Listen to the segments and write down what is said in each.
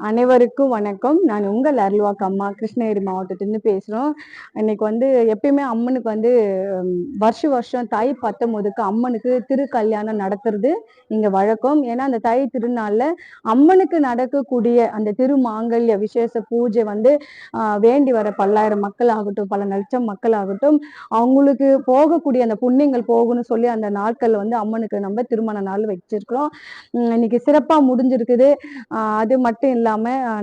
அனைவருக்கும் வணக்கம். நான் உங்கள் அருள்வாக்கு அம்மா கிருஷ்ணகிரி மாவட்டத்திலிருந்து பேசுகிறோம். இன்னைக்கு எப்பயுமே அம்மனுக்கு வருஷம் தை 19க்கு அம்மனுக்கு திருக்கல்யாணம் நடத்துறது இங்கே வழக்கம். ஏன்னா அந்த தை திருநாளில் அம்மனுக்கு நடக்கக்கூடிய அந்த திருமாங்கல்ய விசேஷ பூஜை வேண்டி வர பல்லாயிரம் மக்கள் ஆகட்டும், பல லட்சம் மக்கள் ஆகட்டும், அவங்களுக்கு போகக்கூடிய அந்த புண்ணியங்கள் போகணும்னு சொல்லி அந்த நாட்கள் அம்மனுக்கு நம்ம திருமண நாள் வச்சிருக்கிறோம். இன்னைக்கு சிறப்பாக முடிஞ்சிருக்குது. அது மட்டும் இல்லாம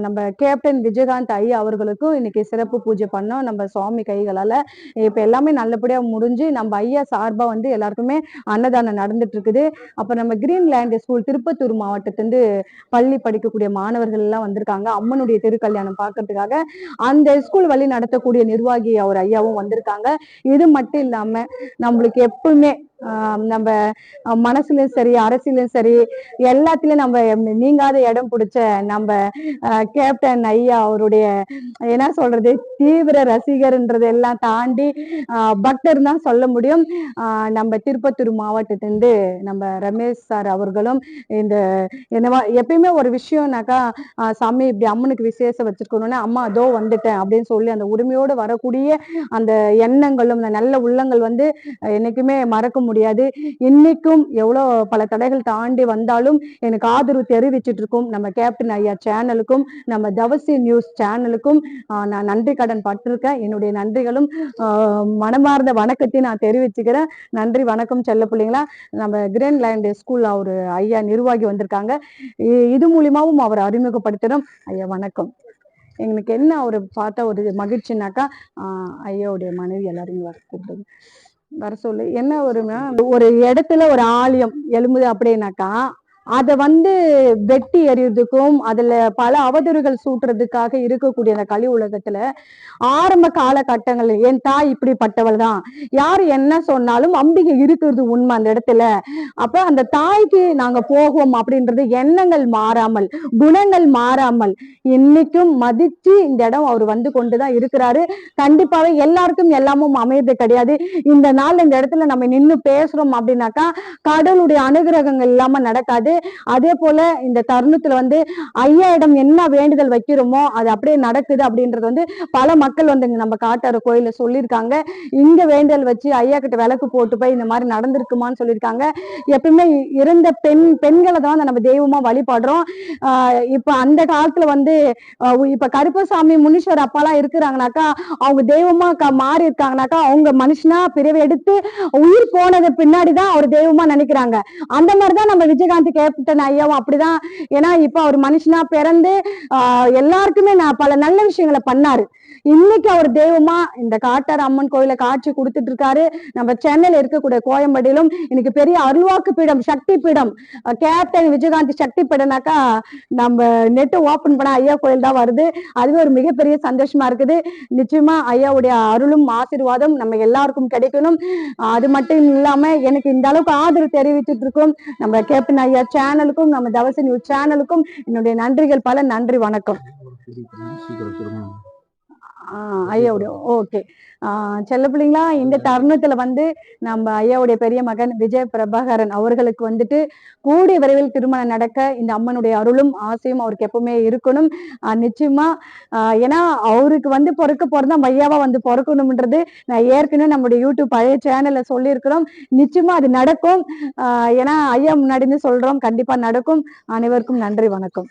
நம்ம கேப்டன் விஜயகாந்த் ஐயா அவர்களுக்கும் இன்னைக்கு சிறப்பு பூஜை பண்ணோம் நம்ம சுவாமி கைகளால. இப்ப எல்லாமே நல்லபடியா முடிஞ்சு நம்ம ஐயா சார்பா எல்லாருக்குமே அன்னதானம் நடந்துட்டு இருக்குது. அப்ப நம்ம கிரீன்லேண்ட் ஸ்கூல் திருப்பத்தூர் மாவட்டத்திலிருந்து பள்ளி படிக்கக்கூடிய மாணவர்கள் எல்லாம் வந்திருக்காங்க அம்மனுடைய திருக்கல்யாணம் பார்க்கறதுக்காக. அந்த ஸ்கூல் வழி நடத்தக்கூடிய நிர்வாகி அவர் ஐயாவும் வந்திருக்காங்க. இது மட்டும் இல்லாம நம்மளுக்கு எப்பவுமே நம்ம மனசுலயும் சரி, அரசியலும் சரி, எல்லாத்திலயும் நம்ம நீங்காத இடம் பிடிச்ச நம்ம கேப்டன் ஐயா அவருடைய என்ன சொல்றது தீவிர ரசிகர்ன்றது எல்லாம் தாண்டி பக்தர் தான் சொல்ல முடியும். நம்ம திருப்பத்தூர் மாவட்டத்திலிருந்து நம்ம ரமேஷ் சார் அவர்களும் இந்த என்னவா எப்பயுமே ஒரு விஷயம்னாக்கா சாமி இப்படி அம்மனுக்கு விசேஷம் வச்சிருக்கணும்னா அம்மா அதோ வந்துட்டேன் அப்படின்னு சொல்லி அந்த உரிமையோடு வரக்கூடிய அந்த எண்ணங்களும் அந்த நல்ல உள்ளங்கள் என்னைக்குமே மறக்க முடியாது. இன்னைக்கும் எவ்வளவு பல தடைகள் தாண்டி வந்தாலும் எனக்கு ஆதரவு தெரிவிச்சுட்டு இருக்கும் நம்ம கேப்டன் ஐயா சேனலுக்கும் நம்ம தவசி நியூஸ் சேனலுக்கும் நான் நன்றி கடன் பட்டிருக்கேன். என்னுடைய நன்றிகளும் மனமார்ந்த வணக்கத்தை நான் தெரிவிச்சுக்கிறேன். நன்றி, வணக்கம் செல்ல பிள்ளைங்களா. நம்ம கிரீன்லேண்ட் ஸ்கூல் அவரு ஐயா நிர்வாகி வந்திருக்காங்க. இது மூலியமாவும் அவர் அறிமுகப்படுத்துறோம். ஐயா வணக்கம். எங்களுக்கு என்ன ஒரு பார்த்தா ஒரு மகிழ்ச்சினாக்கா ஐயாவுடைய மனைவி எல்லாரும் வர சொல்லு. என்ன ஒரு இடத்துல ஒரு ஆலயம் எழும்புது அப்படின்னாக்கா அதை வெட்டி எறியறதுக்கும் அதுல பல அவதூறுகள் சூட்டுறதுக்காக இருக்கக்கூடிய அந்த கலி உலகத்துல ஆரம்ப காலகட்டங்கள் என் தாய் இப்படிப்பட்டவள் தான், யாரு என்ன சொன்னாலும் அம்பிகை இருக்கிறது உண்மை அந்த இடத்துல. அப்ப அந்த தாய்க்கு நாங்க போவோம் அப்படின்றது எண்ணங்கள் மாறாமல், குணங்கள் மாறாமல் இன்னைக்கும் மதிச்சு இந்த இடம் அவர் கொண்டுதான் இருக்கிறாரு. கண்டிப்பாவே எல்லாருக்கும் எல்லாமும் அமையது கிடையாது. இந்த நாள் இந்த இடத்துல நம்ம நின்று பேசுறோம் அப்படின்னாக்கா கடவுளுடைய அனுகிரகங்கள் இல்லாம நடக்காது. அதே போல இந்த தருணத்துல ஐயாயிடம் என்ன வேண்டுதல் வைக்கிறோமோ அது அப்படியே நடக்குது அப்படின்றது பல மக்கள் நம்ம காட்டார கோயில சொல்லியிருக்காங்க. இங்க வேண்டுதல் வச்சு ஐயா கிட்ட விளக்கு போட்டு போய் இந்த மாதிரி நடந்திருக்குமான்னு சொல்லியிருக்காங்க. எப்பயுமே இறந்த பெண்களை தான் நம்ம தெய்வமா வழிபடுறோம். இப்ப அந்த காலத்துல இப்ப கருப்பசாமி முனீஸ்வர் அப்பாலாம் இருக்கிறாங்கனாக்கா அவங்க தெய்வமா மாறி இருக்காங்கனாக்கா அவங்க மனுஷனா பிறவி எடுத்து உயிர் போனது பின்னாடிதான் அவர் தெய்வமா நினைக்கிறாங்க. அந்த மாதிரிதான் நம்ம விஜயகாந்த் கேப்டன் ஐயாவும் அப்படிதான். ஏன்னா இப்ப அவர் மனுஷனா பிறந்து எல்லாருக்குமே பல நல்ல விஷயங்களை பண்ணாரு. இன்னைக்கு அவர் தெய்வமா இந்த காட்டார் அம்மன் கோயில காட்சி கொடுத்துட்டு இருக்காரு. நம்ம சென்னையில இருக்கக்கூடிய கோயம்பேடிலும் இன்னைக்கு பெரிய அருள்வாக்கு பீடம், சக்தி பீடம், கேப்டன் விஜயகாந்த் சக்தி பீடம்னாக்கா நம்ம நெட் ஓபன் பண்ண ஐயா கோயில் தான் வருது. அதுவே ஒரு மிகப்பெரிய சந்தோஷமா இருக்குது. நிச்சயமா ஐயாவுடைய அருளும் ஆசீர்வாதம் நம்ம எல்லாருக்கும் கிடைக்கணும். அது மட்டும் இல்லாம எனக்கு இந்த அளவுக்கு ஆதரவு தெரிவித்துட்டு இருக்கும் நம்ம கேப்டன் ஐயா சேனலுக்கும் நம்ம தவசி நியூஸ் சேனலுக்கும் என்னுடைய நன்றிகள் பல. நன்றி, வணக்கம். ஐயாவுடைய ஓகே செல்ல பிள்ளைங்களா. இந்த தருணத்துல நம்ம ஐயாவுடைய பெரிய மகன் விஜய பிரபாகரன் அவர்களுக்கு கூடிய விரைவில் திருமணம் நடக்க இந்த அம்மனுடைய அருளும் ஆசையும் அவருக்கு எப்பவுமே இருக்கணும். நிச்சயமா ஏன்னா அவருக்கு பிறக்க போறதா ஐயாவா பிறக்கணும்ன்றது நான் ஏற்கனவே நம்முடைய யூடியூப் பழைய சேனல்ல சொல்லியிருக்கிறோம். நிச்சயமா அது நடக்கும். ஏன்னா ஐயா முன்னாடி சொல்றோம், கண்டிப்பா நடக்கும். அனைவருக்கும் நன்றி, வணக்கம்.